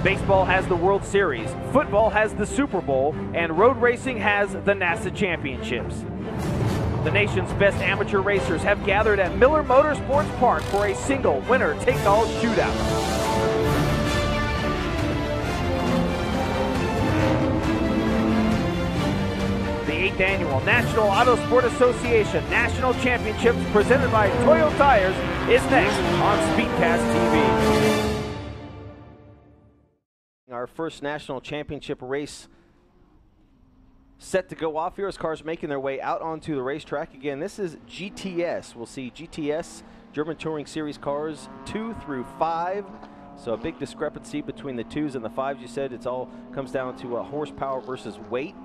Baseball has the World Series, football has the Super Bowl, and road racing has the NASA Championships. The nation's best amateur racers have gathered at Miller Motorsports Park for a single winner-take-all shootout. The 8th Annual National Auto Sport Association National Championships presented by Toyo Tires is next on Speedcast TV. Our first national championship race set to go off here as cars making their way out onto the racetrack. Again, this is GTS. We'll see GTS, German Touring Series cars 2 through 5. So a big discrepancy between the 2s and the 5s. You said it's all comes down to horsepower versus weight.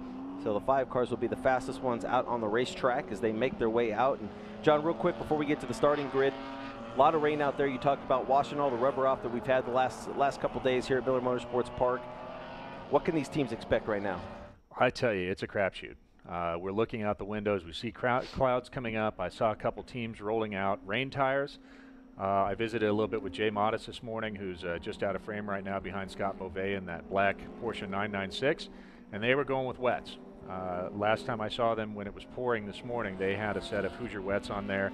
So the 5 cars will be the fastest ones out on the racetrack as they make their way out. And John, real quick before we get to the starting grid, a lot of rain out there. You talked about washing all the rubber off that we've had the last couple days here at Miller Motorsports Park. What can these teams expect right now? I tell you, it's a crapshoot. We're looking out the windows. We see clouds coming up. I saw a couple teams rolling out rain tires. I visited a little bit with Jay Modis this morning, who's just out of frame right now behind Scott Beauvais in that black Porsche 996, and they were going with wets. Last time I saw them when it was pouring this morning, they had a set of Hoosier wets on there,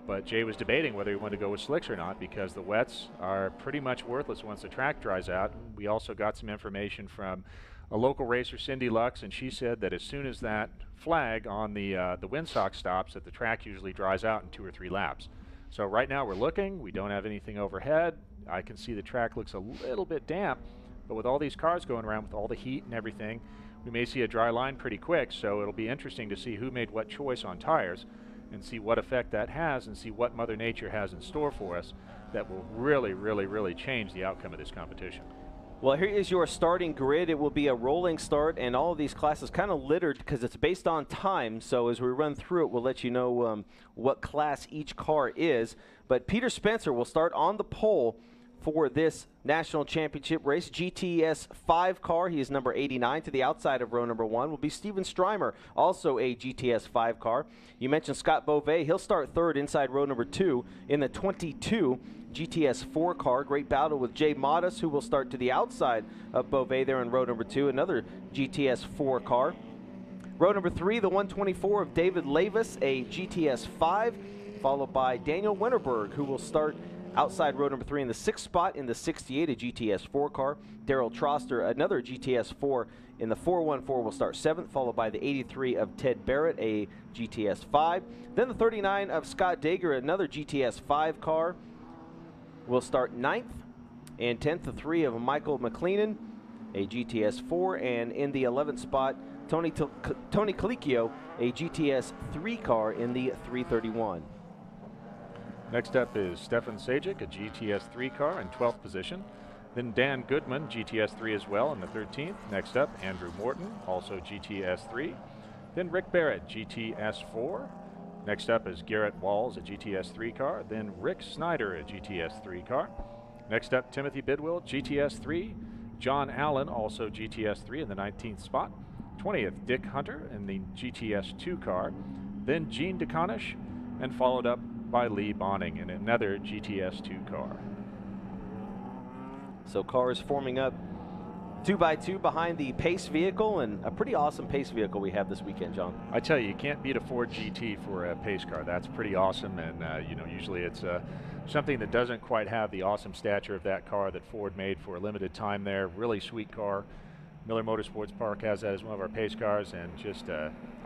but Jay was debating whether he wanted to go with slicks or not because the wets are pretty much worthless once the track dries out. We also got some information from a local racer, Cindy Lux, and she said that as soon as that flag on the windsock stops, that the track usually dries out in 2 or 3 laps. So right now we're looking. We don't have anything overhead. I can see the track looks a little bit damp, but with all these cars going around with all the heat and everything, we may see a dry line pretty quick, so it'll be interesting to see who made what choice on tires and see what effect that has and see what Mother Nature has in store for us that will really, really, really change the outcome of this competition. Well, here is your starting grid. It will be a rolling start, and all of these classes kind of littered because it's based on time. So as we run through it, we'll let you know what class each car is. But Peter Spencer will start on the pole for this national championship race. GTS 5 car, he is number 89. To the outside of row number 1 will be Steven Strymer, also a GTS 5 car. You mentioned Scott Beauvais. He'll start third inside row number 2 in the 22 GTS 4 car. Great battle with Jay Modis, who will start to the outside of Beauvais there in row number 2, another GTS 4 car. Row number 3, the 124 of David Lavis, a GTS 5, followed by Daniel Winterberg, who will start outside row number 3 in the 6th spot in the 68, a GTS 4 car. Daryl Troster, another GTS 4 in the 414, will start 7th, followed by the 83 of Ted Barrett, a GTS 5. Then the 39 of Scott Dager, another GTS 5 car, will start 9th. And 10th, the 3 of Michael McLeenan, a GTS 4. And in the 11th spot, Tony Colicchio, a GTS 3 car in the 331. Next up is Stefan Sajic, a GTS 3 car in 12th position. Then Dan Goodman, GTS 3 as well in the 13th. Next up, Andrew Morton, also GTS 3. Then Rick Barrett, GTS 4. Next up is Garrett Walls, a GTS 3 car. Then Rick Snyder, a GTS 3 car. Next up, Timothy Bidwell, GTS 3. John Allen, also GTS 3 in the 19th spot. 20th, Dick Hunter in the GTS 2 car. Then Gene DeConish, and followed up by Lee Bonning in another GTS 2 car. So cars forming up 2 by 2 behind the pace vehicle, and a pretty awesome pace vehicle we have this weekend, John. I tell you, you can't beat a Ford GT for a pace car. That's pretty awesome, and you know, usually it's something that doesn't quite have the awesome stature of that car that Ford made for a limited time there. Really sweet car. Miller Motorsports Park has that as one of our pace cars, and just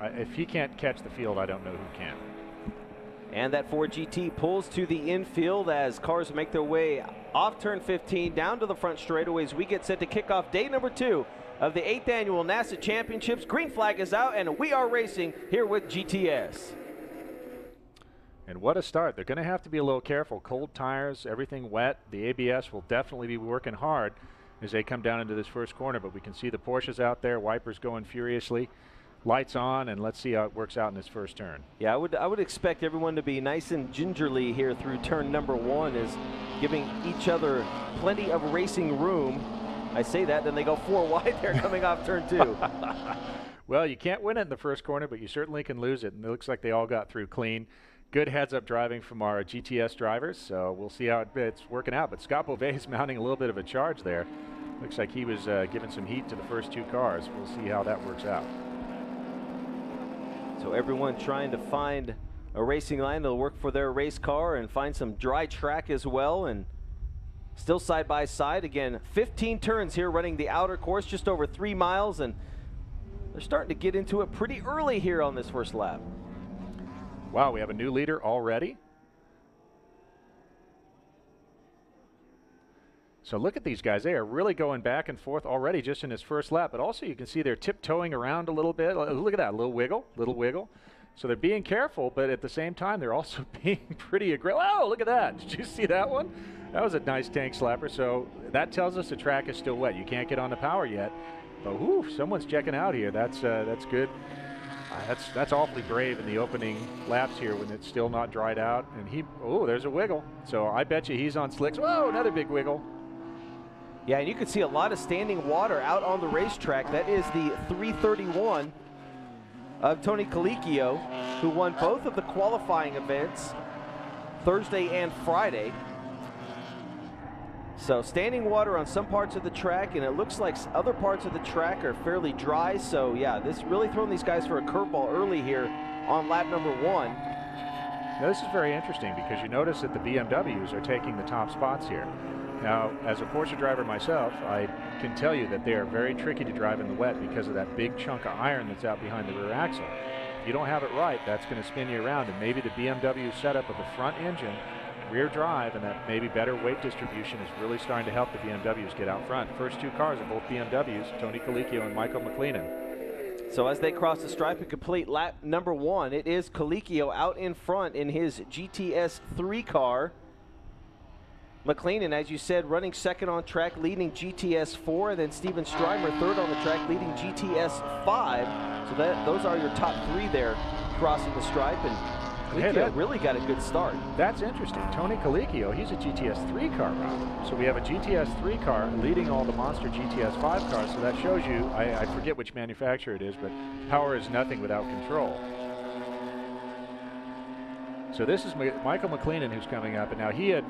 if he can't catch the field, I don't know who can. And that Ford GT pulls to the infield as cars make their way off turn 15 down to the front straightaways. We get set to kick off day number 2 of the 8th Annual NASA Championships. Green flag is out, and we are racing here with GTS. And what a start. They're going to have to be a little careful. Cold tires, everything wet. The ABS will definitely be working hard as they come down into this first corner, but we can see the Porsches out there, wipers going furiously. Lights on, and let's see how it works out in this first turn. Yeah, I would expect everyone to be nice and gingerly here through turn number 1, is giving each other plenty of racing room. I say that, then they go 4 wide there coming off turn 2. Well, you can't win it in the first corner, but you certainly can lose it, and it looks like they all got through clean. Good heads-up driving from our GTS drivers, so we'll see how it's working out. But Scott Beauvais is mounting a little bit of a charge there. Looks like he was giving some heat to the first 2 cars. We'll see how that works out. So everyone trying to find a racing line that'll work for their race car and find some dry track as well. And still side by side. Again, 15 turns here running the outer course, just over 3 miles. And they're starting to get into it pretty early here on this first lap. Wow, we have a new leader already. So look at these guys. They are really going back and forth already just in his first lap. But also you can see they're tiptoeing around a little bit. Look at that, little wiggle, little wiggle. So they're being careful, but at the same time, they're also being pretty aggressive. Oh, look at that. Did you see that one? That was a nice tank slapper. So that tells us the track is still wet. You can't get on the power yet. But whew, someone's checking out here. That's good. That's awfully brave in the opening laps here when it's still not dried out. And there's a wiggle. So I bet you he's on slicks. Whoa, another big wiggle. Yeah, and you can see a lot of standing water out on the racetrack. That is the 331 of Tony Colicchio, who won both of the qualifying events Thursday and Friday. So standing water on some parts of the track, and it looks like other parts of the track are fairly dry. So yeah, this really throwing these guys for a curveball early here on lap number 1. Now this is very interesting because you notice that the BMWs are taking the top spots here. Now, as a Porsche driver myself, I can tell you that they are very tricky to drive in the wet because of that big chunk of iron that's out behind the rear axle. If you don't have it right, that's going to spin you around, and maybe the BMW setup of the front engine, rear drive, and that maybe better weight distribution is really starting to help the BMWs get out front. First 2 cars are both BMWs, Tony Colicchio and Michael McLennan. So as they cross the stripe and complete lap number 1, it is Colicchio out in front in his GTS 3 car. McLennan, as you said, running second on track, leading GTS 4, and then Steven Strymer third on the track, leading GTS 5. So those are your top 3 there crossing the stripe, and Colicchio really got a good start. That's interesting. Tony Colicchio, he's a GTS 3 car rider. So we have a GTS 3 car leading all the monster GTS 5 cars, so that shows you, I forget which manufacturer it is, but power is nothing without control. So this is Michael McLennan who's coming up, and now he had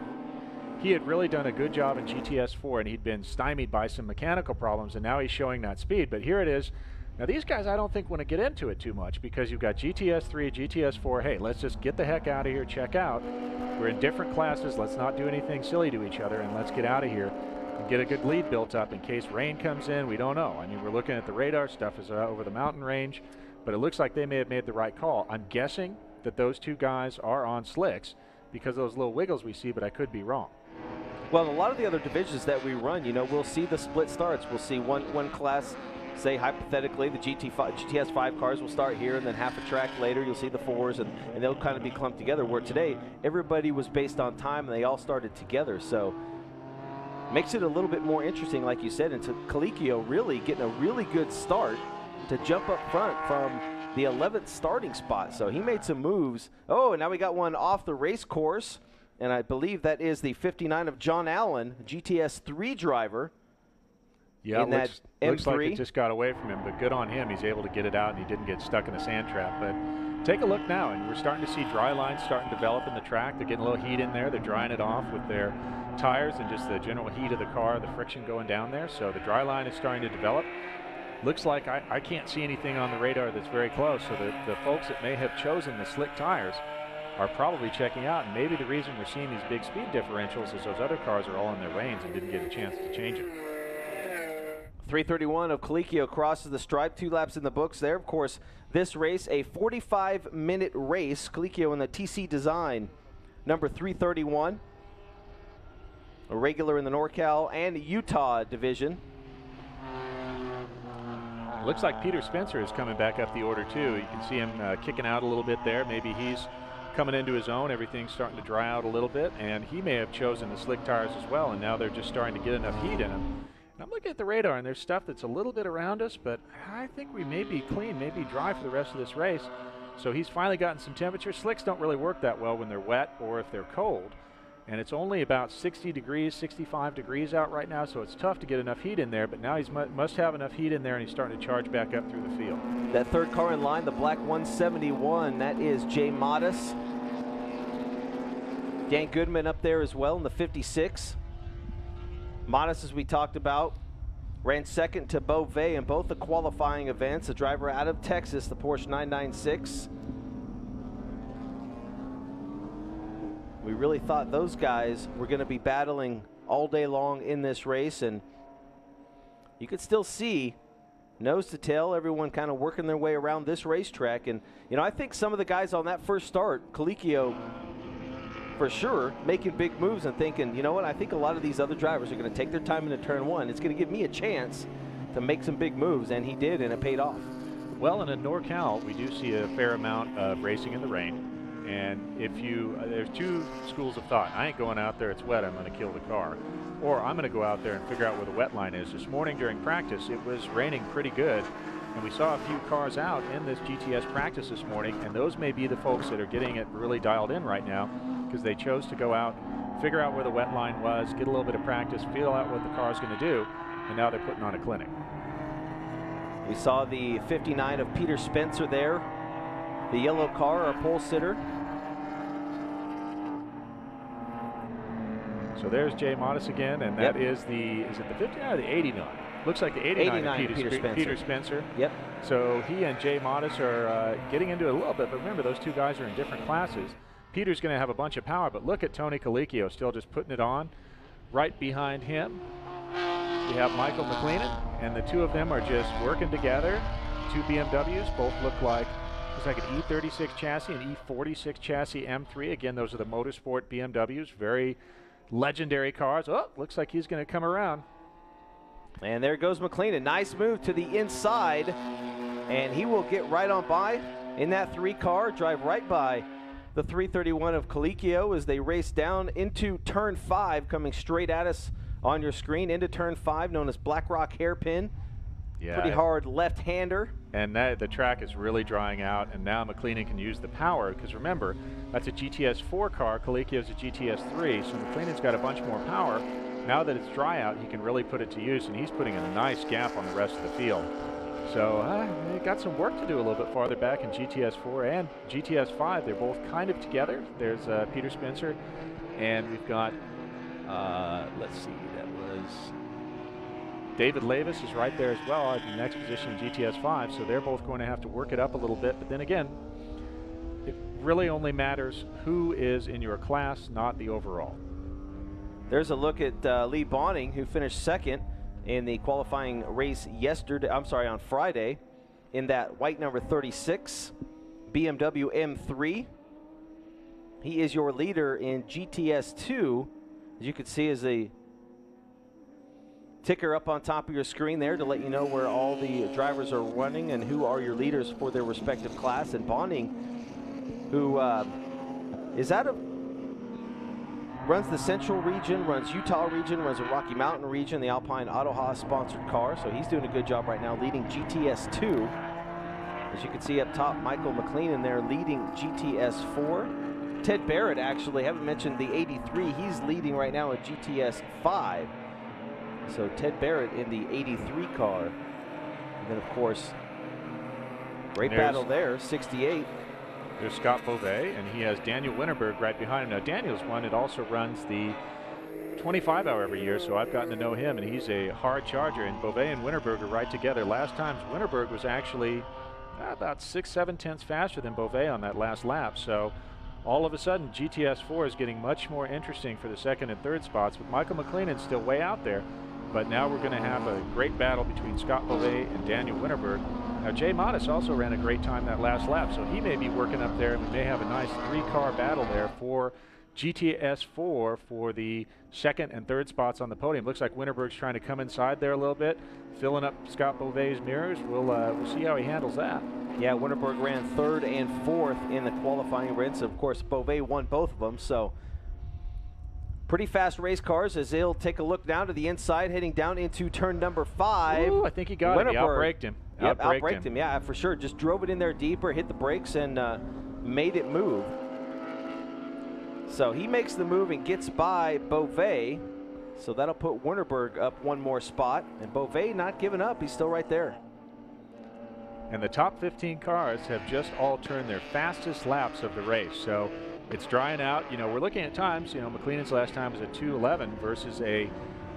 really done a good job in GTS 4, and he'd been stymied by some mechanical problems, and now he's showing that speed. But here it is. Now these guys I don't think want to get into it too much because you've got GTS 3, GTS 4. Hey, let's just get the heck out of here, check out. We're in different classes. Let's not do anything silly to each other, and let's get out of here and get a good lead built up in case rain comes in. We don't know. I mean, we're looking at the radar. Stuff is over the mountain range, but it looks like they may have made the right call. I'm guessing that those 2 guys are on slicks because of those little wiggles we see, but I could be wrong. Well, a lot of the other divisions that we run, you know, we'll see the split starts. We'll see one class, say hypothetically, the GTS 5 cars will start here, and then half a track later you'll see the 4s, and they'll kind of be clumped together, where today everybody was based on time and they all started together. So makes it a little bit more interesting, like you said, and to Colicchio really getting a really good start to jump up front from the 11th starting spot. So he made some moves. Oh, and now we got one off the race course. And I believe that is the 59 of John Allen, GTS 3 driver. Yeah, in that M3. Looks like it just got away from him, but good on him. He's able to get it out, and he didn't get stuck in a sand trap. But take a look now, and we're starting to see dry lines starting to develop in the track. They're getting a little heat in there. They're drying it off with their tires and just the general heat of the car, the friction going down there. So the dry line is starting to develop. Looks like I can't see anything on the radar that's very close. So the folks that may have chosen the slick tires are probably checking out, and maybe the reason we're seeing these big speed differentials is those other cars are all in their lanes and didn't get a chance to change it. 331 of Colicchio crosses the stripe, 2 laps in the books there. Of course, this race, a 45-minute race. Colicchio in the TC Design, number 331. A regular in the NorCal and Utah division. Looks like Peter Spencer is coming back up the order too. You can see him kicking out a little bit there. Maybe he's coming into his own. Everything's starting to dry out a little bit, and he may have chosen the slick tires as well, and now they're just starting to get enough heat in them. And I'm looking at the radar, and there's stuff that's a little bit around us, but I think we may be clean, maybe dry for the rest of this race. So he's finally gotten some temperature. Slicks don't really work that well when they're wet or if they're cold, and it's only about 60 degrees, 65 degrees out right now, so it's tough to get enough heat in there, but now he must have enough heat in there, and he's starting to charge back up through the field. That 3rd car in line, the black 171, that is Jay Modis. Dan Goodman up there as well in the 56. Modis, as we talked about, ran second to Beauvais in both the qualifying events. The driver out of Texas, the Porsche 996. We really thought those guys were going to be battling all day long in this race, and you could still see nose to tail, everyone kind of working their way around this racetrack. And, you know, I think some of the guys on that first start, Colicchio for sure, making big moves and thinking, you know what, I think a lot of these other drivers are going to take their time into turn one. It's going to give me a chance to make some big moves, and he did, and it paid off. Well, and in NorCal, we do see a fair amount of racing in the rain. And if you, there's two schools of thought. I ain't going out there, it's wet, I'm going to kill the car. Or I'm going to go out there and figure out where the wet line is. This morning during practice, it was raining pretty good. And we saw a few cars out in this GTS practice this morning. And those may be the folks that are getting it really dialed in right now, because they chose to go out, figure out where the wet line was, get a little bit of practice, feel out what the car's going to do. And now they're putting on a clinic. We saw the 59 of Peter Spencer there. The yellow car, our pole sitter. So there's Jay Modis again, and that is the, is it the 59 or the 89? Looks like the 89 of Peter Spencer. Yep. So he and Jay Modis are getting into it a little bit, but remember, those two guys are in different classes. Peter's going to have a bunch of power, but look at Tony Colicchio still just putting it on. Right behind him, we have Michael McLennan, and the two of them are just working together. Two BMWs, both look like, looks like an E36 chassis, an E46 chassis M3. Again, those are the Motorsport BMWs, very legendary cars. Oh, looks like he's going to come around. And there goes McLennan. Nice move to the inside, and he will get right on by in that 3 car, drive right by the 331 of Colicchio as they race down into turn 5, coming straight at us on your screen into turn 5, known as Black Rock Hairpin. Yeah, pretty hard left-hander. And that, the track is really drying out, and now McLennan can use the power, because remember, that's a GTS 4 car, Colicchio's a GTS 3, so McLennan's got a bunch more power. Now that it's dry out, he can really put it to use, and he's putting a nice gap on the rest of the field. So they got some work to do a little bit farther back in GTS 4 and GTS 5. They're both kind of together. There's Peter Spencer, and we've got, let's see, that was David Lavis is right there as well at the next position in GTS 5, so they're both going to have to work it up a little bit. But then again, it really only matters who is in your class, not the overall. There's a look at Lee Bonning, who finished second in the qualifying race yesterday, on Friday, in that white number 36 BMW M3. He is your leader in GTS 2, as you can see as a ticker up on top of your screen there to let you know where all the drivers are running and who are your leaders for their respective class. And Bonning, who is out of, runs the Central region, runs Utah region, runs the Rocky Mountain region, the Alpine Auto Haas sponsored car. So he's doing a good job right now leading GTS 2. As you can see up top, Michael McLennan there leading GTS 4. Ted Barrett, actually, haven't mentioned the 83. He's leading right now at GTS 5. So Ted Barrett in the 83 car. And then, of course, great battle there, 68. There's Scott Beauvais, and he has Daniel Winterberg right behind him. Now, Daniel's one that also runs the 25-hour every year, so I've gotten to know him, and he's a hard charger. And Beauvais and Winterberg are right together. Last time, Winterberg was actually about 6-7 tenths faster than Beauvais on that last lap. So all of a sudden, GTS 4 is getting much more interesting for the second and third spots, with Michael McLennan still way out there. But now we're going to have a great battle between Scott Beauvais and Daniel Winterberg. Now, Jay Modis also ran a great time that last lap, so he may be working up there, and we may have a nice 3-car battle there for GTS 4 for the second and third spots on the podium. Looks like Winterberg's trying to come inside there a little bit, filling up Scott Beauvais' mirrors. We'll see how he handles that. Yeah, Winterberg ran 3rd and 4th in the qualifying events. Of course, Beauvais won both of them, so pretty fast race cars as they'll take a look now to the inside, heading down into turn number 5. Ooh, I think he got him. He outbraked him. Yep, outbraked him. Yeah, for sure. Just drove it in there deeper, hit the brakes, and made it move. So he makes the move and gets by Beauvais. So that'll put Winterberg up 1 more spot. And Beauvais not giving up. He's still right there. And the top 15 cars have just all turned their fastest laps of the race. So it's drying out. You know, we're looking at times. You know, McLennan's last time was a 2:11 versus a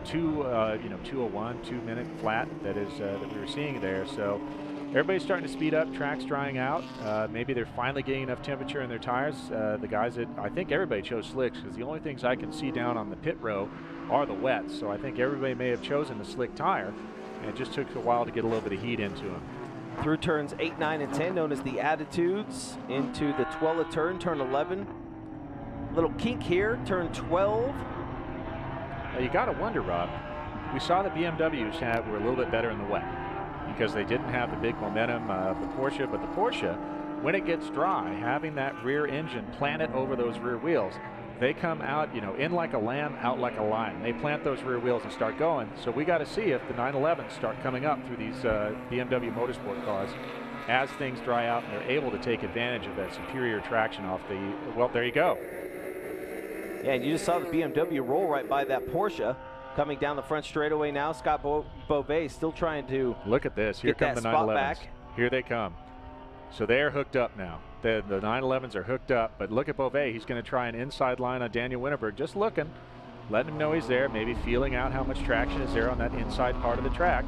2:01, 2-minute flat that we were seeing there. So everybody's starting to speed up. Track's drying out. Maybe they're finally getting enough temperature in their tires. The guys that I think everybody chose slicks because the only things I can see down on the pit row are the wets. So I think everybody may have chosen the slick tire, and it just took a while to get a little bit of heat into them. Through turns 8, 9, and 10, known as the attitudes, into the Twella turn, turn 11. Little kink here, turn 12. Now you got to wonder, Rob. We saw the BMWs were a little bit better in the wet because they didn't have the big momentum of the Porsche. But the Porsche, when it gets dry, having that rear engine planted over those rear wheels, they come out, in like a lamb, out like a lion. They plant those rear wheels and start going. So we got to see if the 911s start coming up through these BMW Motorsport cars as things dry out and they're able to take advantage of that superior traction off the, well, there you go. Yeah, and you just saw the BMW roll right by that Porsche coming down the front straightaway now. Scott Beauvais still trying to look at this. Here come the 911s. Here they come. So they're hooked up now. The 911s are hooked up, but look at Beauvais. He's going to try an inside line on Daniel Winterberg, just looking, letting him know he's there, maybe feeling out how much traction is there on that inside part of the track.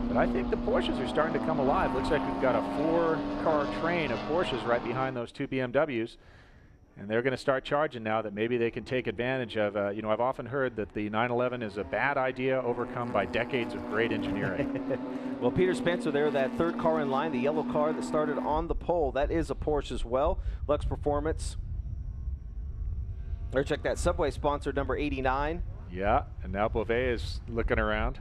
But I think the Porsches are starting to come alive. Looks like we've got a 4-car train of Porsches right behind those 2 BMWs. And they're going to start charging now that maybe they can take advantage of, I've often heard that the 911 is a bad idea overcome by decades of great engineering. Well, Peter Spencer there, that 3rd car in line, the yellow car that started on the pole, that is a Porsche as well. Lux Performance. Or check that Subway sponsor, number 89. Yeah, and now Beauvais is looking around.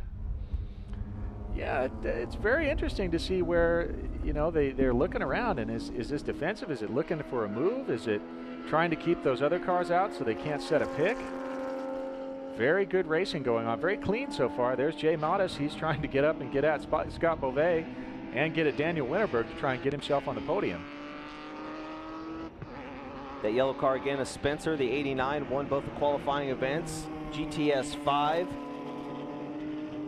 Yeah, it's very interesting to see where, they're looking around. And is this defensive? Is it looking for a move? Is it trying to keep those other cars out so they can't set a pick? Very good racing going on. Very clean so far. There's Jay Modis. He's trying to get up and get at Scott Beauvais and get at Daniel Winterberg to try and get himself on the podium. That yellow car again is Spencer, the 89, won both the qualifying events. GTS 5.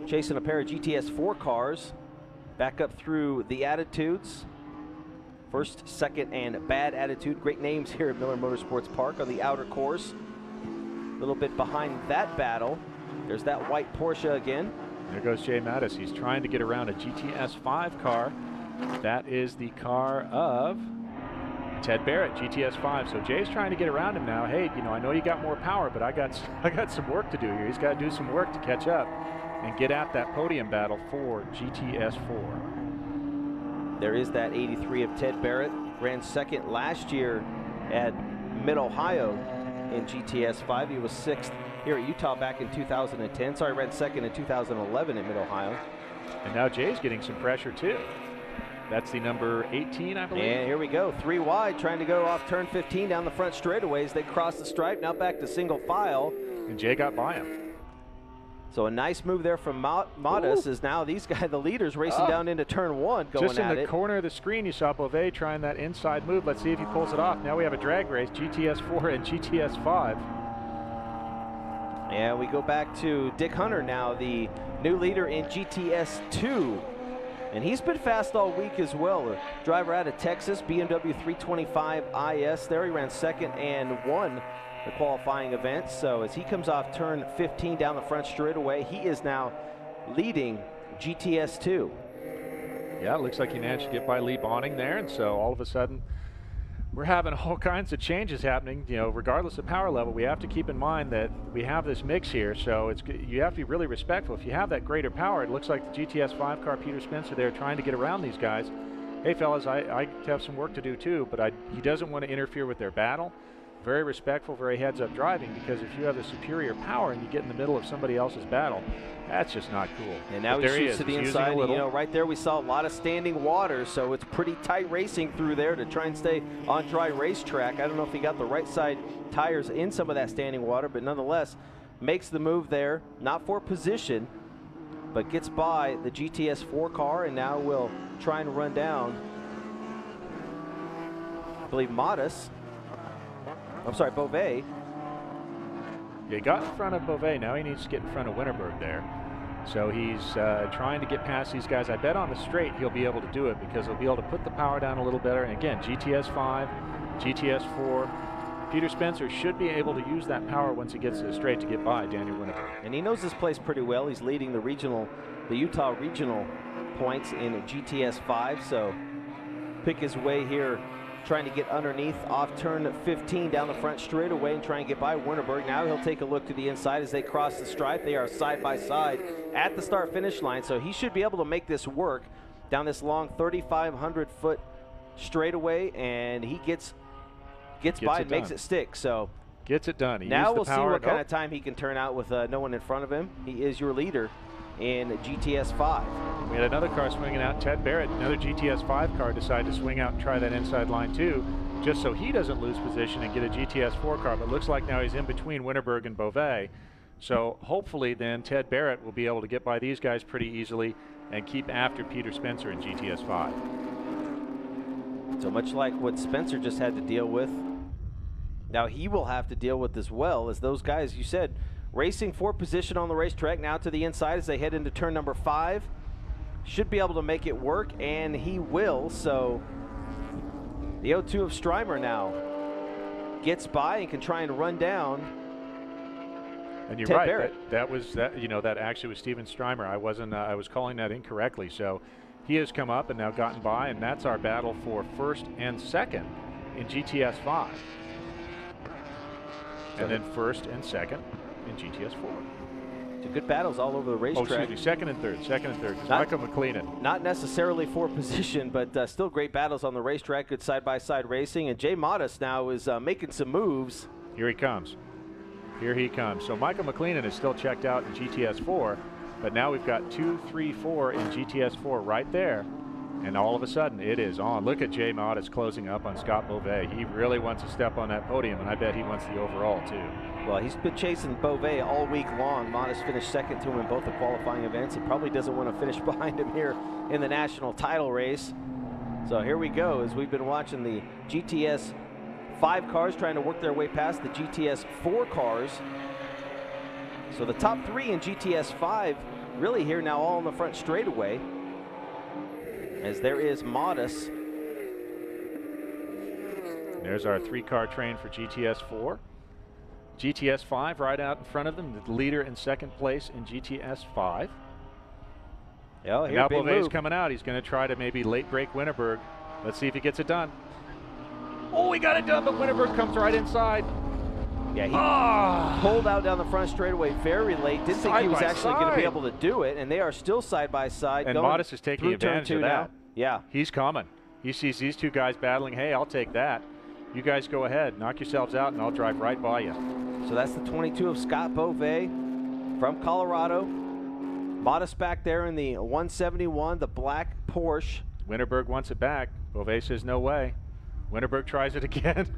Chasing a pair of GTS 4 cars. Back up through the attitudes. First, second, and bad attitude. Great names here at Miller Motorsports Park on the outer course. A little bit behind that battle. There's that white Porsche again. There goes Jay Mattis. He's trying to get around a GTS 5 car. That is the car of Ted Barrett, GTS 5. So Jay's trying to get around him now. Hey, I know you got more power, but I got some work to do here. He's got to do some work to catch up and get at that podium battle for GTS 4. There is that 83 of Ted Barrett. Ran second last year at Mid-Ohio in GTS 5. He was 6th here at Utah back in 2010. Sorry, ran second in 2011 at Mid-Ohio. And now Jay's getting some pressure too. That's the number 18, I believe. And here we go, 3 wide, trying to go off turn 15 down the front straightaways. They cross the stripe, now back to single file. And Jay got by him. So a nice move there from Modis is now these guys, the leaders, racing down into turn 1, going just in the corner of the screen, you saw Beauvais trying that inside move. Let's see if he pulls it off. Now we have a drag race, GTS 4 and GTS 5. And we go back to Dick Hunter now, the new leader in GTS 2. And he's been fast all week as well. A driver out of Texas, BMW 325 IS. There he ran second and won the qualifying event. So as he comes off turn 15 down the front straightaway, he is now leading GTS 2. Yeah, it looks like he managed to get by Lee Bonning there. And so all of a sudden, we're having all kinds of changes happening. Regardless of power level, we have to keep in mind that we have this mix here. So you have to be really respectful. If you have that greater power, it looks like the GTS 5 car, Peter Spencer there, trying to get around these guys. Hey, fellas, I have some work to do too, but he doesn't want to interfere with their battle. Very respectful, very heads-up driving, because if you have the superior power and you get in the middle of somebody else's battle, that's just not cool. And now he shoots to the inside. Right there we saw a lot of standing water, so it's pretty tight racing through there to try and stay on dry racetrack. I don't know if he got the right side tires in some of that standing water, but nonetheless makes the move there, not for position, but gets by the GTS 4 car, and now will try and run down, I believe, Beauvais. Yeah, he got in front of Beauvais. Now he needs to get in front of Winterberg there. So he's trying to get past these guys. I bet on the straight he'll be able to do it because he'll be able to put the power down a little better. And again, GTS 5, GTS 4, Peter Spencer should be able to use that power once he gets to the straight to get by Daniel Winneberg. And he knows this place pretty well. He's leading the Utah regional points in GTS 5, so pick his way here, trying to get underneath off turn 15 down the front straightaway and try and get by Winneberg. Now he'll take a look to the inside as they cross the stripe. They are side by side at the start finish line, so he should be able to make this work down this long 3,500 foot straightaway, and he gets by and makes it stick. So gets it done. Now we'll see what kind of time he can turn out with no one in front of him. He is your leader in GTS 5. We had another car swinging out. Ted Barrett, another GTS 5 car, decided to swing out and try that inside line too, just so he doesn't lose position and get a GTS 4 car. But looks like now he's in between Winneberg and Beauvais. So hopefully then Ted Barrett will be able to get by these guys pretty easily and keep after Peter Spencer in GTS 5. So much like what Spencer just had to deal with, now he will have to deal with as well, as those guys, you said, racing for position on the racetrack now to the inside as they head into turn number 5. Should be able to make it work, and he will. So the 0-2 of Strymer now gets by and can try and run down. And you're Ted right. Barrett. That actually was Steven Strymer. I was calling that incorrectly. So he has come up and now gotten by, and that's our battle for first and second in GTS 5. And then first and second in GTS 4. Two good battles all over the racetrack. Oh, excuse me, second and third. Michael McLeenan. Not necessarily for position, but still great battles on the racetrack. Good side-by-side racing. And Jay Modest now is making some moves. Here he comes. Here he comes. So Michael McLeenan is still checked out in GTS 4, but now we've got 2, 3, 4 in GTS 4 right there. And all of a sudden, it is on. Look at Jay Modest closing up on Scott Beauvais. He really wants to step on that podium, and I bet he wants the overall, too. Well, he's been chasing Beauvais all week long. Modest finished second to him in both the qualifying events. He probably doesn't want to finish behind him here in the national title race. So here we go, as we've been watching the GTS 5 cars trying to work their way past the GTS 4 cars. So the top 3 in GTS 5 really here now all in the front straightaway, as there is Modest. There's our 3-car train for GTS 4. GTS 5 right out in front of them, the leader in second place in GTS 5. Yeah, and now Beauvais coming out. He's going to try to maybe late break Winneberg. Let's see if he gets it done. Oh, he got it done, but Winneberg comes right inside. Yeah, he pulled out down the front straightaway very late. Didn't think he was actually going to be able to do it, and they are still side by side. And Modest is taking advantage of that. Now. Yeah. He's coming. He sees these two guys battling. Hey, I'll take that. You guys go ahead. Knock yourselves out, and I'll drive right by you. So that's the 22 of Scott Beauvais from Colorado. Modest back there in the 171, the black Porsche. Winneberg wants it back. Beauvais says no way. Winneberg tries it again.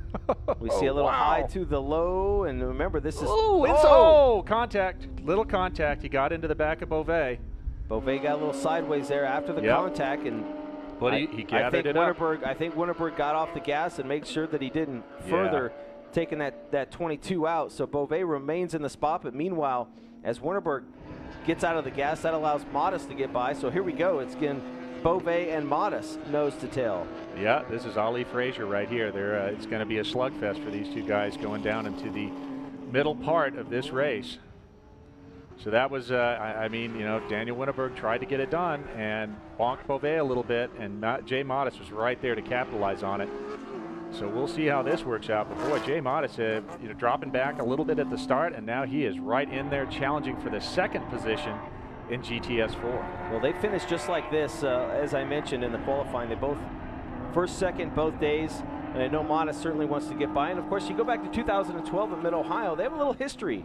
We see a little high to the low, and remember this is contact, little contact. He got into the back of Beauvais. Beauvais got a little sideways there after the contact, and but he gathered it up. I think Winneberg got off the gas and made sure that he didn't further taking that 22 out. So Beauvais remains in the spot, but meanwhile, as Winneberg gets out of the gas, that allows Modest to get by. So here we go. It's again Beauvais and Modest nose to tail. Yeah, this is Ali Frazier right here. It's going to be a slugfest for these two guys going down into the middle part of this race. So that was, I mean, you know, Daniel Winneberg tried to get it done and bonked Beauvais a little bit, and Jay Modest was right there to capitalize on it. So we'll see how this works out. But boy, Jay Modest, you know, dropping back a little bit at the start, and now he is right in there challenging for the second position in GTS 4. Well, they finished just like this, as I mentioned in the qualifying. They both first, second, both days. And I know Modest certainly wants to get by. And of course, you go back to 2012 at Mid-Ohio. They have a little history.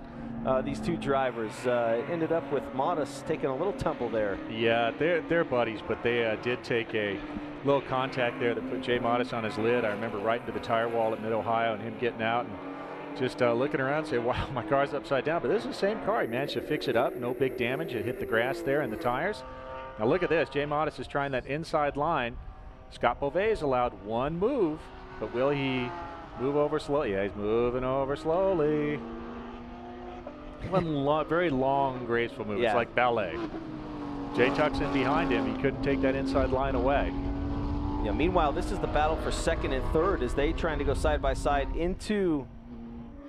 These two drivers ended up with Modest taking a little tumble there. Yeah, they're buddies, but they did take a little contact there that put Jay Modest on his lid. I remember right into the tire wall at Mid-Ohio and him getting out and just looking around and say, wow, my car's upside down. But this is the same car. He managed to fix it up. No big damage. It hit the grass there and the tires. Now look at this. Jay Modest is trying that inside line. Scott Beauvais is allowed one move, but will he move over slowly? Yeah, he's moving over slowly. One very long, graceful move. Yeah. It's like ballet. Jay tucks in behind him. He couldn't take that inside line away. Yeah, meanwhile, this is the battle for second and third as they trying to go side by side into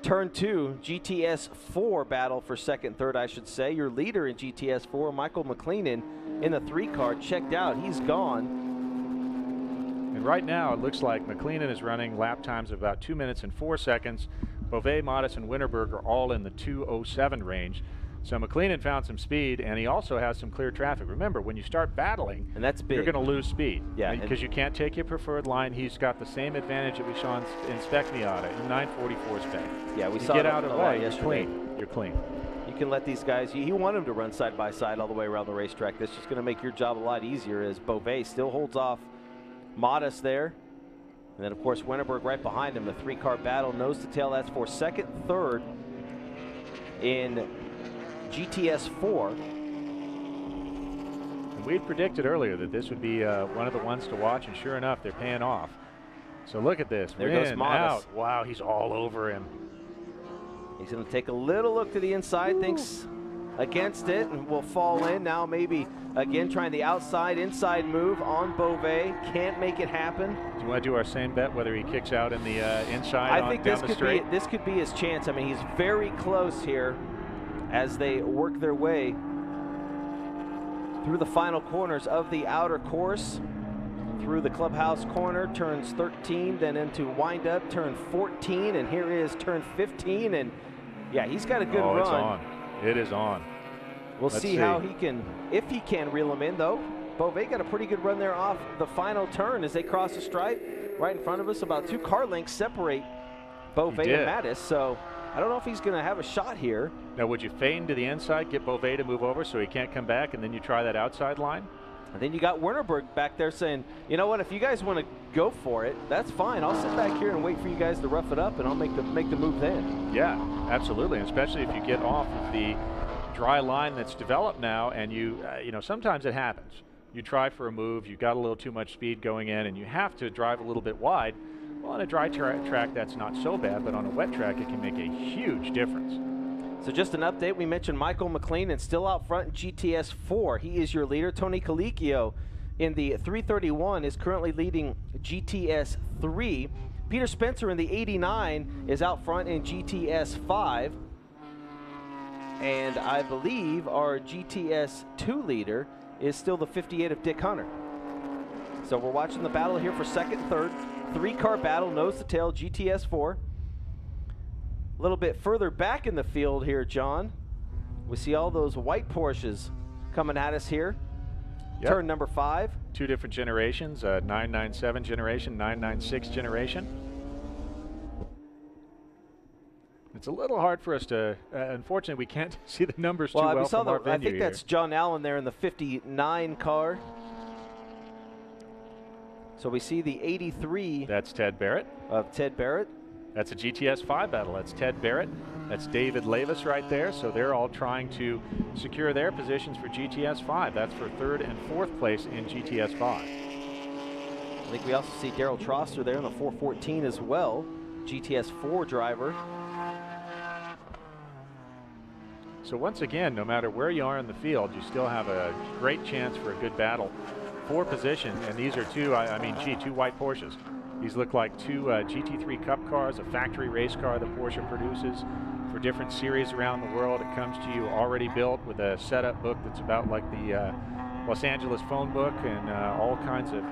Turn 2, GTS 4 battle for second, third, I should say. Your leader in GTS 4, Michael McLeenan, in the 3 car, checked out. He's gone. And right now, it looks like McLeenan is running lap times of about 2 minutes and 4 seconds. Beauvais, Modis, and Winterberg are all in the 2:07 range. So McLeenan found some speed, and he also has some clear traffic. Remember, when you start battling, and that's big, you're going to lose speed. Yeah, because you can't take your preferred line. He's got the same advantage that we saw in Spec Miata, in 944 Spec. Yeah, we you saw get it out of the way, yesterday. You're clean. You can let these guys, you want them to run side by side all the way around the racetrack. That's just going to make your job a lot easier, as Beauvais still holds off Modis there. And then, of course, Winterberg right behind him. The 3-car battle, nose to tail. That's for second, third in GTS 4. And we had predicted earlier that this would be one of the ones to watch, and sure enough, they're paying off. So look at this. There goes Modis. Out. Wow, he's all over him. He's going to take a little look to the inside, thinks against it, and will fall in. Now maybe again trying the outside-inside move on Beauvais. Can't make it happen. Do you want to do our same bet, whether he kicks out in the inside I think down the straight? this could be his chance. I mean, he's very close here as they work their way through the final corners of the outer course. Through the clubhouse corner, turns 13, then into windup, turn 14, and here is turn 15, and yeah, he's got a good run. It's on. It is on. We'll see how he can, if he can reel him in, though. Beauvais got a pretty good run there off the final turn as they cross the stripe right in front of us. About 2 car lengths separate Beauvais and Mattis, so I don't know if he's going to have a shot here. Now, would you feign to the inside, get Beauvais to move over so he can't come back, and then you try that outside line? And then you got Winterberg back there saying, you know what, if you guys want to go for it, that's fine. I'll sit back here and wait for you guys to rough it up, and I'll make the move then. Yeah, absolutely, and especially if you get off of the dry line that's developed now, and you know, sometimes it happens. You try for a move, you got a little too much speed going in, and you have to drive a little bit wide. Well, on a dry track, that's not so bad, but on a wet track, it can make a huge difference. So just an update, we mentioned Michael McLeenan still out front in GTS 4. He is your leader. Tony Colicchio in the 331 is currently leading GTS 3. Peter Spencer in the 89 is out front in GTS 5. And I believe our GTS 2 leader is still the 58 of Dick Hunter. So we're watching the battle here for second, third. 3-car battle, nose to tail, GTS 4. A little bit further back in the field here, John, we see all those white Porsches coming at us here. Yep. Turn number 5. 2 different generations, 997 generation, 996 generation. It's a little hard for us to, unfortunately, we can't see the numbers too well from our venue I think that's John Allen there in the 59 car. So we see the 83. That's Ted Barrett. Of Ted Barrett. That's a GTS 5 battle. That's Ted Barrett. That's David Levis right there. So they're all trying to secure their positions for GTS 5. That's for 3rd and 4th place in GTS 5. I think we also see Daryl Troster there in the 414 as well. GTS 4 driver. So once again, no matter where you are in the field, you still have a great chance for a good battle for position. And these are 2 white Porsches. These look like 2 GT3 Cup cars, a factory race car that Porsche produces for different series around the world. It comes to you already built with a setup book that's about like the Los Angeles phone book, and all kinds of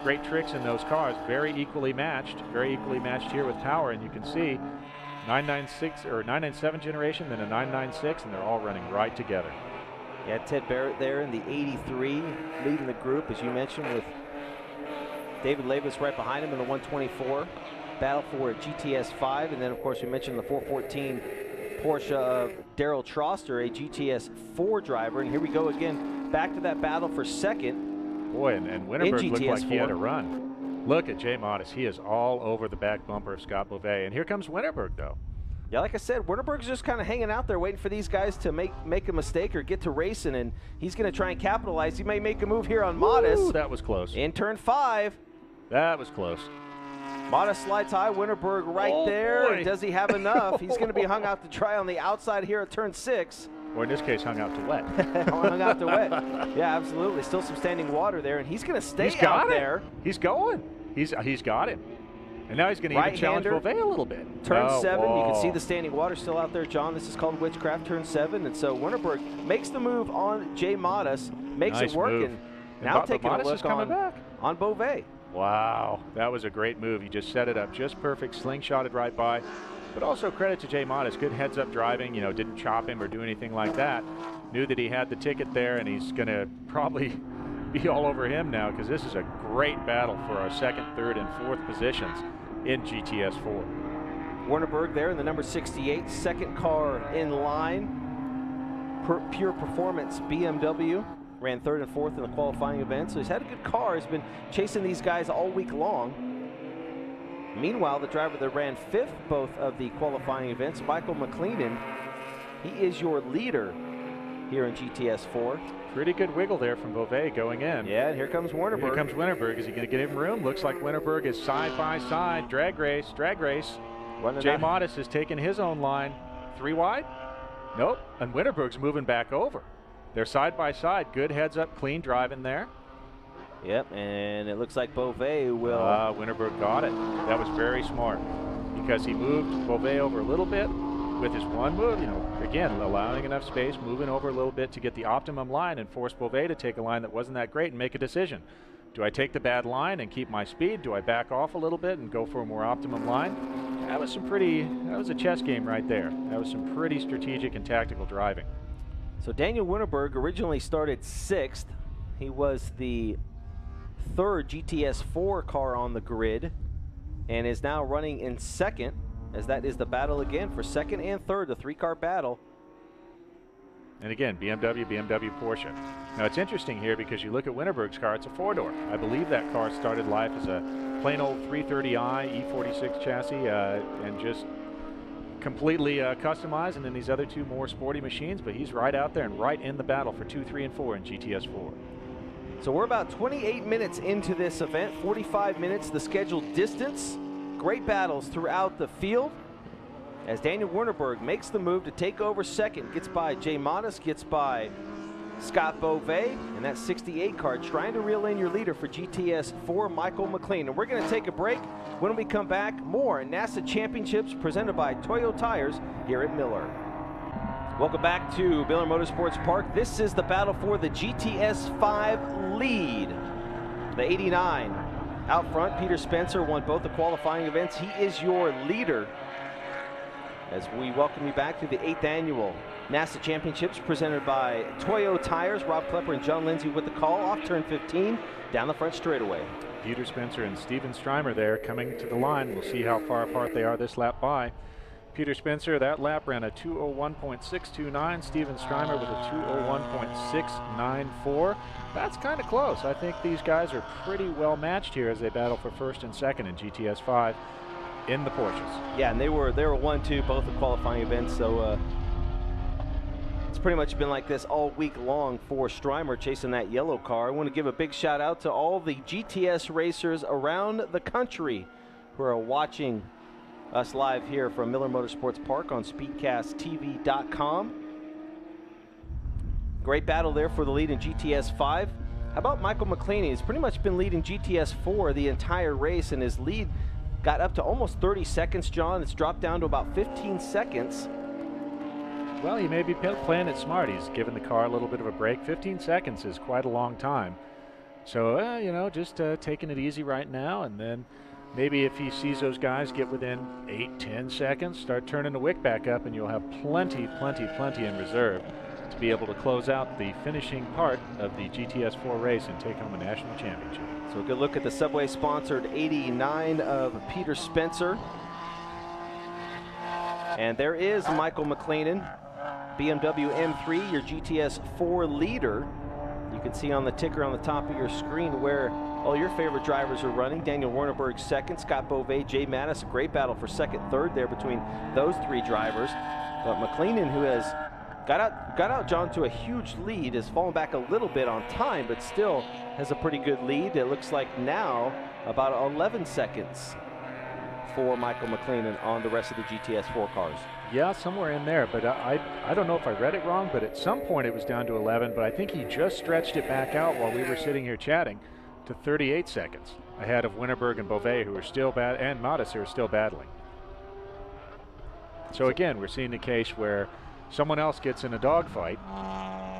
great tricks in those cars. Very equally matched here with power, and you can see 996 or 997 generation, then a 996, and they're all running right together. Yeah, Ted Barrett there in the 83, leading the group, as you mentioned, with David Levis right behind him in the 124. Battle for GTS 5, and then of course we mentioned the 414 Porsche of Daryl Troster, a GTS 4 driver. And here we go again, back to that battle for second. Boy, and Winterberg looked like he had a run. Look at Jay Modis. He is all over the back bumper of Scott Beauvais. And here comes Winterberg, though. Yeah, like I said, Winterberg's just kind of hanging out there waiting for these guys to make a mistake or get to racing, and he's going to try and capitalize. He may make a move here on Modis. Ooh, that was close. In turn 5. That was close. Modis slides high, Winterberg right there. And does he have enough? He's going to be hung out to dry on the outside here at turn 6. Or in this case, hung out to wet. Hung out to wet. Yeah, absolutely. Still some standing water there, and he's going to stay out there. He's going. He's got him. And now he's going to even challenge Beauvais a little bit. Turn 7, you can see the standing water still out there, John. This is called witchcraft, turn 7. And so Winterberg makes the move on Jay Modis, makes it work. Move. And now taking a look on Beauvais. Wow, that was a great move. He just set it up just perfect, slingshotted right by. But also credit to Jay Modis, good heads-up driving, you know, didn't chop him or do anything like that. Knew that he had the ticket there, and he's going to probably be all over him now, because this is a great battle for our 2nd, 3rd, and 4th positions in GTS 4. Warnerberg there in the number 68, second car in line. Pure Performance BMW ran 3rd and 4th in the qualifying event, so he's had a good car. He's been chasing these guys all week long. Meanwhile, the driver that ran 5th both of the qualifying events, Michael McLennan, he is your leader here in GTS 4. Pretty good wiggle there from Beauvais going in. Yeah, and here comes Winterberg. Here comes Winterberg. Is he going to get him room? Looks like Winterberg is side by side. Drag race. Jay Modis is taking his own line. 3 wide? Nope. And Winterberg's moving back over. They're side by side. Good heads up, clean driving there. Yep, and it looks like Beauvais will. Winterberg got it. That was very smart, because he moved Beauvais over a little bit with his one move, you know, again, allowing enough space, moving over a little bit to get the optimum line and force Beauvais to take a line that wasn't that great and make a decision. Do I take the bad line and keep my speed? Do I back off a little bit and go for a more optimum line? That was a chess game right there. That was some pretty strategic and tactical driving. So Daniel Winterberg originally started 6th. He was the 3rd GTS 4 car on the grid and is now running in 2nd, as that is the battle again for 2nd and 3rd, the 3-car battle. And again, BMW, Porsche. Now it's interesting here because you look at Winterberg's car, it's a 4-door. I believe that car started life as a plain old 330i E46 chassis and just completely customized, and then these other 2 more sporty machines, but he's right out there and right in the battle for 2, 3, and 4 in GTS 4. So we're about 28 minutes into this event, 45 minutes the scheduled distance. Great battles throughout the field as Daniel Winterberg makes the move to take over 2nd, gets by Jay Modis, gets by Scott Beauvais, and that 68 car trying to reel in your leader for GTS 4, Michael McLean. And we're going to take a break. When we come back, more NASA Championships presented by Toyo Tires here at Miller. Welcome back to Miller Motorsports Park. This is the battle for the GTS 5 lead. The 89 out front, Peter Spencer won both the qualifying events. He is your leader as we welcome you back to the 8th annual NASA Championships presented by Toyo Tires. Rob Klepper and John Lindsay with the call off turn 15 down the front straightaway. Peter Spencer and Steven Strymer there coming to the line. We'll see how far apart they are this lap by. Peter Spencer, that lap ran a 2:01.629. Steven Strymer with a 2:01.694. That's kind of close. I think these guys are pretty well matched here as they battle for 1st and 2nd in GTS 5 in the Porsches. Yeah, and they were 1-2 both the qualifying events, so it's pretty much been like this all week long for Strymer chasing that yellow car. I want to give a big shout out to all the GTS racers around the country who are watching us live here from Miller Motorsports Park on SpeedcastTV.com. Great battle there for the lead in GTS 5. How about Michael McLean? He's pretty much been leading GTS 4 the entire race, and his lead got up to almost 30 seconds, John. It's dropped down to about 15 seconds. Well, he may be playing it smart. He's given the car a little bit of a break. 15 seconds is quite a long time. So, you know, just taking it easy right now, and then maybe if he sees those guys get within 8-10 seconds, start turning the wick back up, and you'll have plenty in reserve to be able to close out the finishing part of the GTS 4 race and take home a national championship. So a good look at the Subway-sponsored 89 of Peter Spencer. And there is Michael McLennan, BMW M3, your GTS 4 leader. You can see on the ticker on the top of your screen where all your favorite drivers are running. Daniel Warnerberg 2nd, Scott Beauvais, Jay Mattis, a great battle for 2nd, 3rd there between those 3 drivers. But McLennan, who has got out John to a huge lead, has fallen back a little bit on time, but still has a pretty good lead. It looks like now about 11 seconds for Michael McLennan on the rest of the GTS 4 cars. Yeah, somewhere in there, but I don't know if I read it wrong, but at some point it was down to 11, but I think he just stretched it back out while we were sitting here chatting to 38 seconds. ahead of Winterberg and Beauvais, who are still and Modest, who are still battling. So again, we're seeing the case where someone else gets in a dogfight,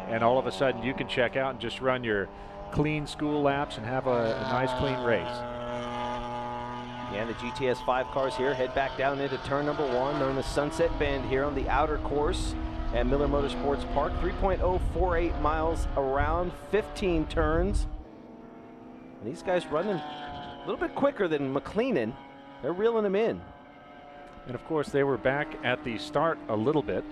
and all of a sudden you can check out and just run your clean school laps and have a nice clean race. Yeah, the GTS 5 cars here head back down into turn number 1, known as Sunset Bend, here on the outer course at Miller Motorsports Park. 3.048 miles around, 15 turns. And these guys running a little bit quicker than McLennan. They're reeling them in. And of course, they were back at the start a little bit,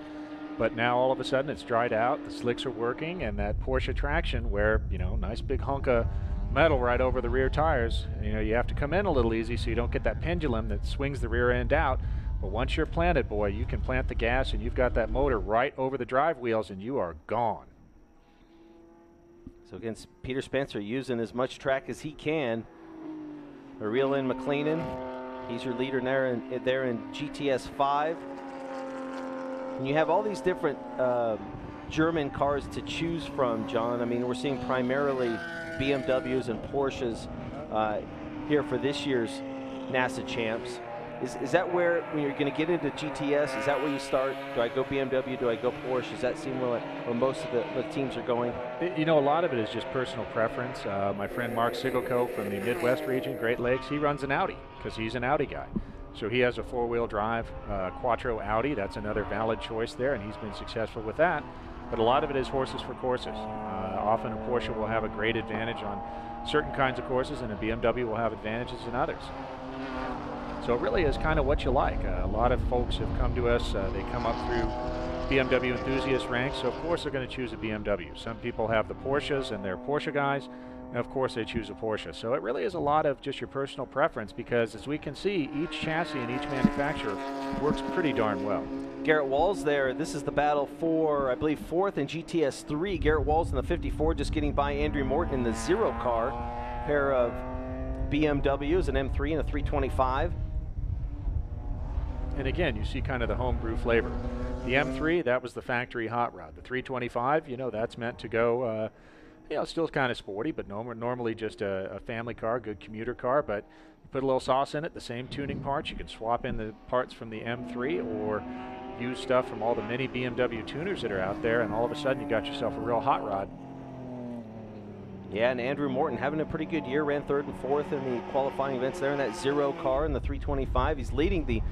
but now all of a sudden it's dried out, the slicks are working, and that Porsche traction where, you know, nice big hunk of metal right over the rear tires, you know, you have to come in a little easy so you don't get that pendulum that swings the rear end out. But once you're planted, boy, you can plant the gas and you've got that motor right over the drive wheels and you are gone. So again, Peter Spencer using as much track as he can. A reel in McLennan. He's your leader there in GTS 5. And you have all these different German cars to choose from, John. I mean, we're seeing primarily BMWs and Porsches here for this year's NASA Champs. Is that where, when you're going to get into GTS, is that where you start? Do I go BMW? Do I go Porsche? Does that seem where most of the teams are going? You know, a lot of it is just personal preference. My friend Mark Sigelko from the Midwest region, Great Lakes, he runs an Audi because he's an Audi guy. So he has a four-wheel drive Quattro Audi. That's another valid choice there, and he's been successful with that. But a lot of it is horses for courses. Often a Porsche will have a great advantage on certain kinds of courses, and a BMW will have advantages in others. So it really is kind of what you like. A lot of folks have come to us. They come up through BMW enthusiast ranks, so of course they're going to choose a BMW. Some people have the Porsches and they're Porsche guys, and of course they choose a Porsche. So it really is a lot of just your personal preference, because as we can see, each chassis and each manufacturer works pretty darn well. Garrett Walls there. This is the battle for, I believe, 4th in GTS 3. Garrett Walls in the 54, just getting by Andrew Morton in the 0 car. Pair of BMWs, an M3 and a 325. And again, you see kind of the homebrew flavor. The M3, that was the factory hot rod. The 325, you know, that's meant to go, you know, still kind of sporty, but normally just a family car, good commuter car. But you put a little sauce in it, the same tuning parts. You can swap in the parts from the M3 or use stuff from all the mini BMW tuners that are out there, and all of a sudden you got yourself a real hot rod. Yeah, and Andrew Morton having a pretty good year, ran 3rd and 4th in the qualifying events there in that 0 car in the 325. He's leading the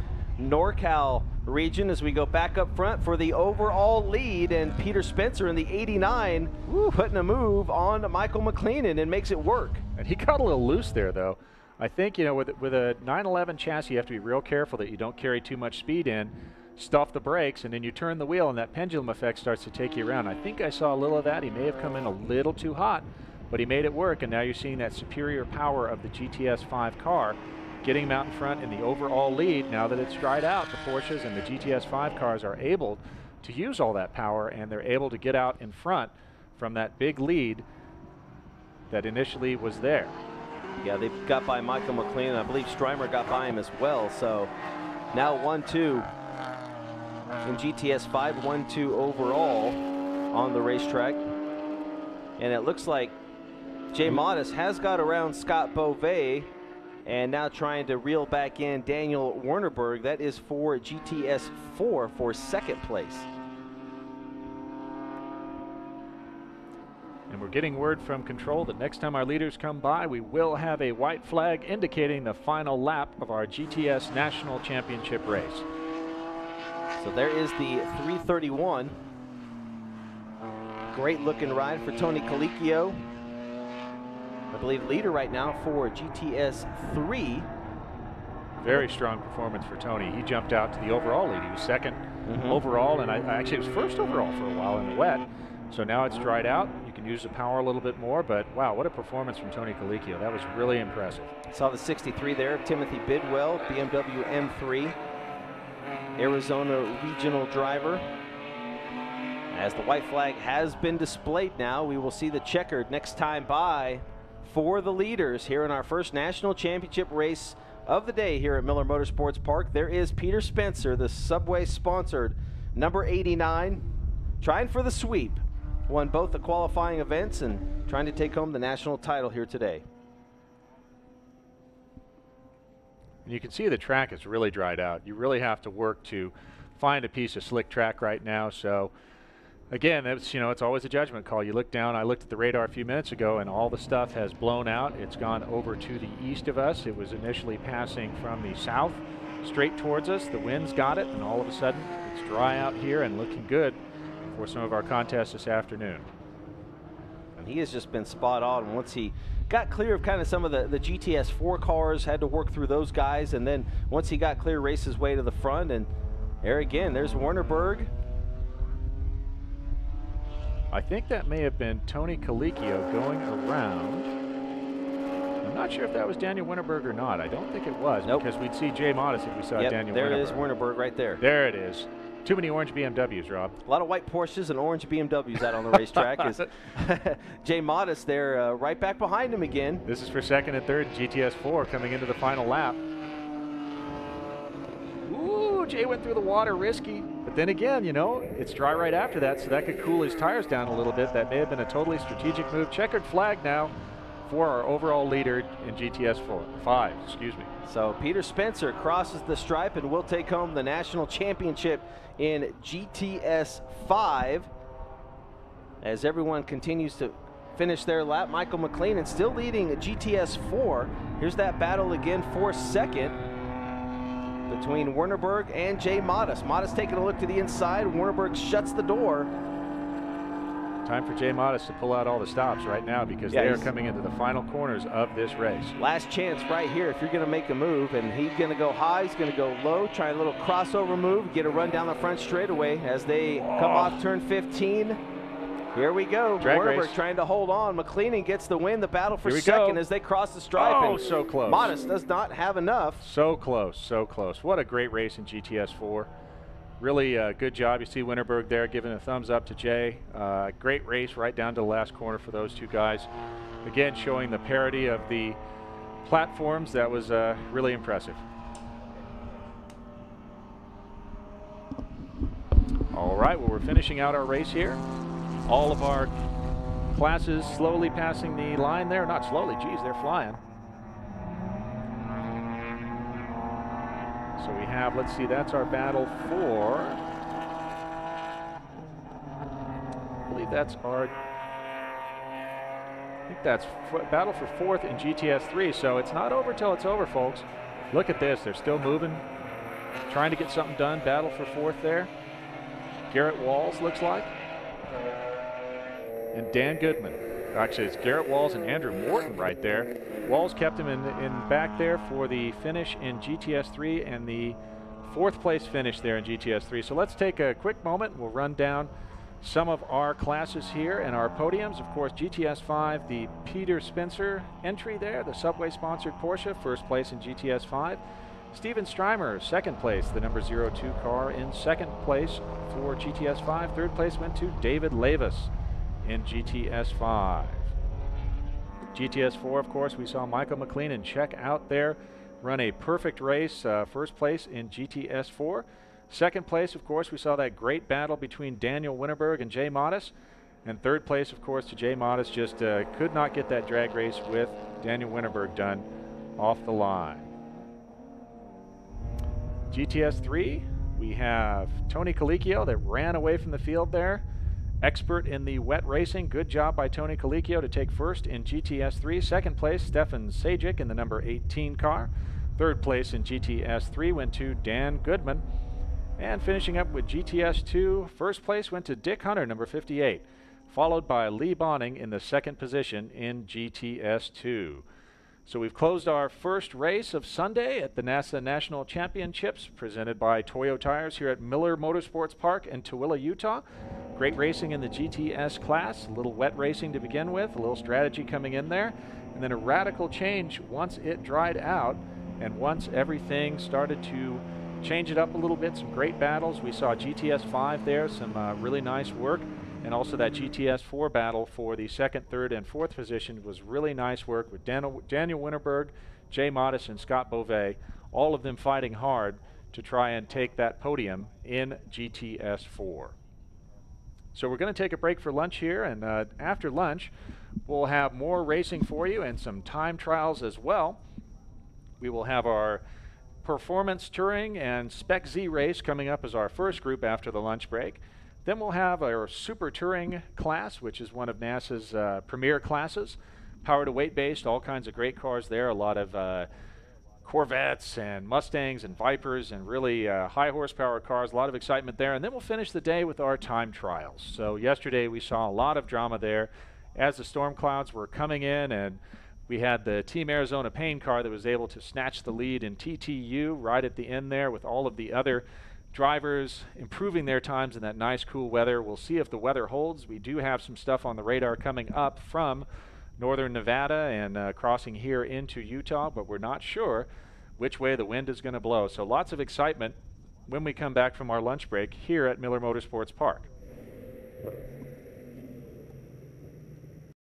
NorCal region as we go back up front for the overall lead, and Peter Spencer in the 89 putting a move on Michael McLennan and makes it work. And he got a little loose there, though. I think, you know, with a 911 chassis, you have to be real careful that you don't carry too much speed in, stuff the brakes, and then you turn the wheel and that pendulum effect starts to take you around. I think I saw a little of that. He may have come in a little too hot, but he made it work, and now you're seeing that superior power of the GTS 5 car getting him out in front in the overall lead. Now that it's dried out, the Porsches and the GTS 5 cars are able to use all that power, and they're able to get out in front from that big lead that initially was there. Yeah, they got by Michael McLennan. I believe Strymer got by him as well. So now 1-2 in GTS 5, 1-2 overall on the racetrack. And it looks like Jay Modest has got around Scott Beauvais, and now trying to reel back in Daniel Wernerberg. That is for GTS 4 for 2nd place. And we're getting word from control that next time our leaders come by, we will have a white flag indicating the final lap of our GTS National Championship race. So there is the 331. Great looking ride for Tony Colicchio. I believe leader right now for GTS 3. Very strong performance for Tony. He jumped out to the overall lead. He was 2nd overall, and I actually was 1st overall for a while in the wet. So now it's dried out. You can use the power a little bit more, but wow, what a performance from Tony Colicchio. That was really impressive. Saw the 63 there, Timothy Bidwell, BMW M3, Arizona regional driver. As the white flag has been displayed now, we will see the checkered next time by for the leaders here in our first national championship race of the day here at Miller Motorsports Park. There is Peter Spencer, the Subway-sponsored number 89, trying for the sweep. Won both the qualifying events and trying to take home the national title here today. And you can see the track is really dried out. You really have to work to find a piece of slick track right now. So again, it's, you know, it's always a judgment call. You look down, I looked at the radar a few minutes ago, and all the stuff has blown out. It's gone over to the east of us. It was initially passing from the south straight towards us. The wind's got it, and all of a sudden it's dry out here and looking good for some of our contests this afternoon. And he has just been spot on. Once he got clear of kind of some of the GTS 4 cars, had to work through those guys, and then once he got clear, raced his way to the front. And there again, there's Wernerberg. I think that may have been Tony Colicchio going around. I'm not sure if that was Daniel Winterberg or not. I don't think it was, nope, because we'd see Jay Modest if we saw Daniel there Winterberg. There is Wernerberg right there. There it is. Too many orange BMWs, Rob. A lot of white Porsches and orange BMWs out on the racetrack. Is Jay Modest there right back behind him again. This is for second and third, GTS 4 coming into the final lap. Ooh, Jay went through the water, risky. But then again, you know, it's dry right after that, so that could cool his tires down a little bit. That may have been a totally strategic move. Checkered flag now for our overall leader in GTS 5, excuse me. So Peter Spencer crosses the stripe and will take home the national championship in GTS 5 as everyone continues to finish their lap. Michael McLean still leading GTS 4. Here's that battle again for second between Wernerberg and Jay Modest. Modest taking a look to the inside. Wernerberg shuts the door. Time for Jay Modest to pull out all the stops right now, because they are coming into the final corners of this race. Last chance right here if you're going to make a move, and he's going to go high, he's going to go low, try a little crossover move, get a run down the front straightaway as they come off turn 15. Here we go. Wernerberg trying to hold on. McLean gets the win. The battle for second as they cross the stripe. Oh, so close. Modest does not have enough. So close, so close. What a great race in GTS 4. Really good job. You see Winterberg there giving a thumbs up to Jay. Great race right down to the last corner for those two guys. Again, showing the parity of the platforms. That was really impressive. All right, well, we're finishing out our race here. All of our classes slowly passing the line there. Not slowly, geez, they're flying. So we have, let's see, that's our battle for, I believe that's our, I think that's battle for fourth in GTS 3. So it's not over till it's over, folks. Look at this, they're still moving, trying to get something done. Battle for fourth there. Garrett Walls looks like. And Dan Goodman. Actually, it's Garrett Walls and Andrew Morton right there. Walls kept him in back there for the finish in GTS 3 and the fourth place finish there in GTS 3. So let's take a quick moment. We'll run down some of our classes here and our podiums. Of course, GTS 5, the Peter Spencer entry there, the Subway sponsored Porsche, first place in GTS 5. Steven Strymer, second place, the number 02 car in second place for GTS 5. Third place went to David Lavis in GTS 5. GTS 4, of course, we saw Michael McLean check out there, run a perfect race, first place in GTS 4. Second place, of course, we saw that great battle between Daniel Winterberg and Jay Modest. And third place, of course, to Jay Modest, just could not get that drag race with Daniel Winterberg done off the line. GTS 3, we have Tony Colicchio that ran away from the field there. Expert in the wet racing. Good job by Tony Colicchio to take first in GTS 3. Second place, Stefan Sajic in the number 18 car. Third place in GTS 3 went to Dan Goodman. And finishing up with GTS 2, first place went to Dick Hunter, number 58, followed by Lee Bonning in the second position in GTS 2. So we've closed our first race of Sunday at the NASA National Championships, presented by Toyo Tires here at Miller Motorsports Park in Tooele, Utah. Great racing in the GTS class, a little wet racing to begin with, a little strategy coming in there, and then a radical change once it dried out and once everything started to change it up a little bit. Some great battles. We saw GTS 5 there, some really nice work, and also that GTS 4 battle for the second, third, and fourth position was really nice work with Daniel Winterberg, Jay Modest, and Scott Beauvais, all of them fighting hard to try and take that podium in GTS 4. So we're going to take a break for lunch here, and after lunch we'll have more racing for you and some time trials as well. We will have our Performance Touring and Spec Z race coming up as our first group after the lunch break. Then we'll have our Super Touring class, which is one of NASA's premier classes. Power to weight based, all kinds of great cars there. A lot of Corvettes and Mustangs and Vipers and really high horsepower cars. A lot of excitement there. And then we'll finish the day with our time trials. So yesterday we saw a lot of drama there as the storm clouds were coming in, and we had the Team Arizona Pain car that was able to snatch the lead in TTU right at the end there with all of the other drivers improving their times in that nice cool weather. We'll see if the weather holds. We do have some stuff on the radar coming up from northern Nevada and crossing here into Utah, but we're not sure which way the wind is going to blow. So lots of excitement when we come back from our lunch break here at Miller Motorsports Park.